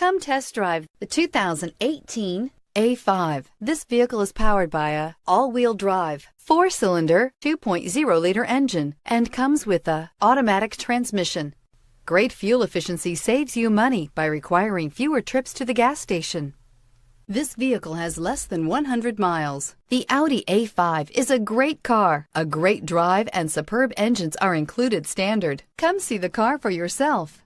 Come test drive the 2018 A5. This vehicle is powered by a all-wheel drive, 4-cylinder, 2.0-liter engine and comes with a automatic transmission. Great fuel efficiency saves you money by requiring fewer trips to the gas station. This vehicle has less than 100 miles. The Audi A5 is a great car. A great drive and superb engines are included standard. Come see the car for yourself.